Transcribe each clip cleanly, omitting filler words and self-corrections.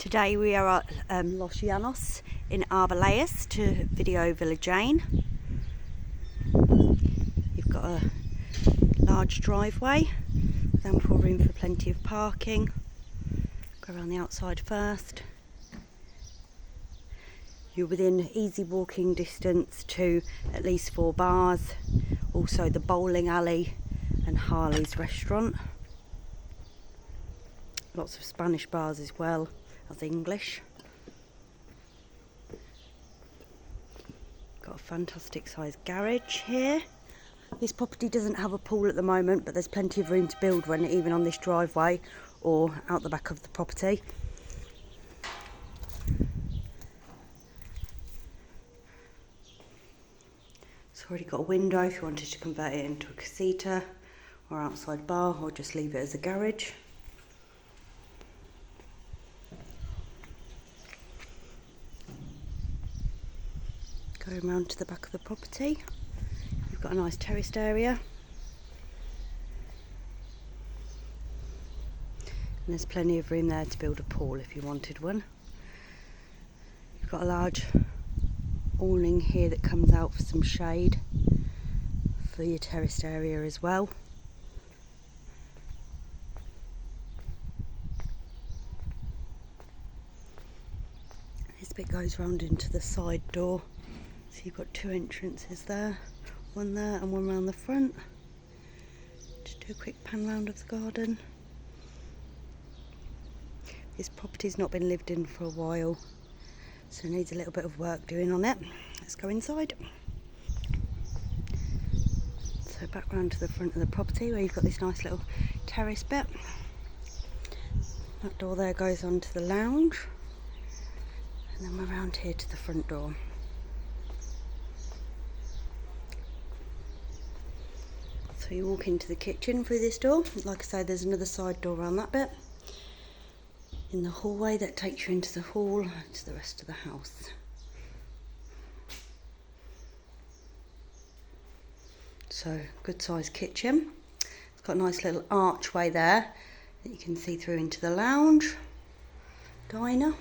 Today we are at Los Llanos in Arboleas to video Villa Jane. You've got a large driveway with ample room for plenty of parking. Go around the outside first. You're within easy walking distance to at least 4 bars, also the bowling alley and Harley's restaurant. Lots of Spanish bars as well as English. Got a fantastic sized garage here. This property doesn't have a pool at the moment, but there's plenty of room to build one, even on this driveway or out the back of the property. It's already got a window if you wanted to convert it into a casita or outside bar, or just leave it as a garage. Going around to the back of the property, you've got a nice terraced area. And there's plenty of room there to build a pool if you wanted one. You've got a large awning here that comes out for some shade for your terraced area as well. This bit goes round into the side door. So you've got 2 entrances there, one there and one round the front. Just do a quick pan round of the garden. This property's not been lived in for a while, so it needs a little bit of work doing on it. Let's go inside. So back round to the front of the property where you've got this nice little terrace bit. That door there goes onto the lounge, and then we're round here to the front door. So you walk into the kitchen through this door. Like I say, there's another side door around that bit. In the hallway that takes you into the hall to the rest of the house. So good sized kitchen. It's got a nice little archway there that you can see through into the lounge, diner.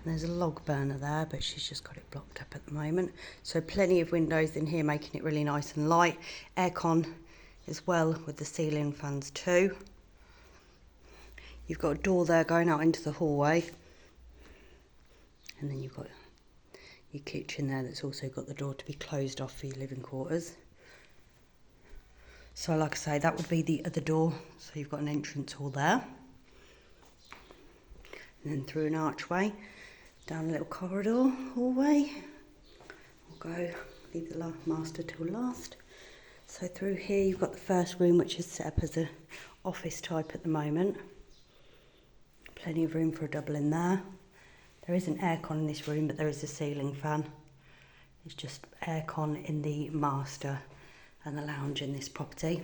There's a log burner there, but she's just got it blocked up at the moment. So plenty of windows in here, making it really nice and light. Aircon as well with the ceiling fans too. You've got a door there going out into the hallway. And then you've got your kitchen there that's also got the door to be closed off for your living quarters. So like I say, that would be the other door. So you've got an entrance hall there. And then through an archway, down a little corridor, hallway. We'll go, leave the master till last. So through here you've got the first room, which is set up as an office type at the moment. Plenty of room for a double in there. There isn't aircon in this room, but there is a ceiling fan. It's just aircon in the master and the lounge in this property.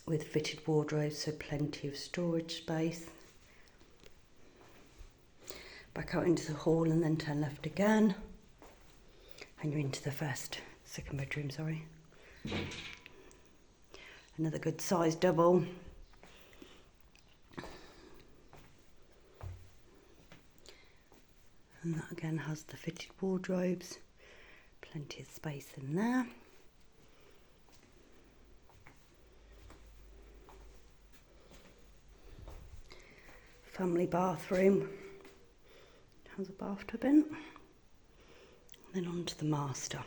With fitted wardrobes, so plenty of storage space. Back out into the hall and then turn left again. And you're into the second bedroom, sorry. Another good sized double. And that again has the fitted wardrobes. Plenty of space in there. Family bathroom. Has a bathtub in. Then on to the master.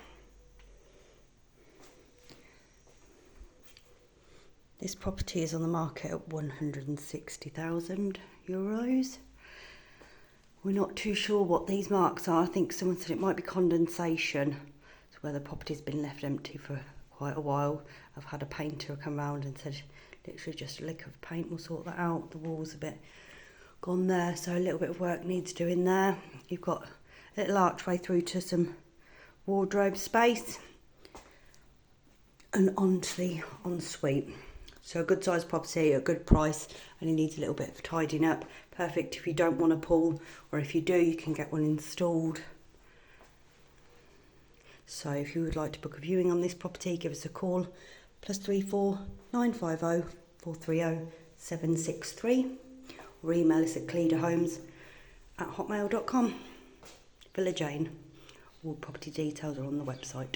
This property is on the market at €160,000. We're not too sure what these marks are. I think someone said it might be condensation. It's where the property's been left empty for quite a while. I've had a painter come round and said literally just a lick of paint will sort that out. The wall's a bit gone there, so a little bit of work needs doing there. You've got a little archway through to some wardrobe space and onto the ensuite. So a good sized property, a good price, only needs a little bit of tidying up. Perfect if you don't want a pool, or if you do, you can get one installed. So if you would like to book a viewing on this property, give us a call, +34 950 430 763, or email us at cledahomes@hotmail.com. Villa Jane. All property details are on the website.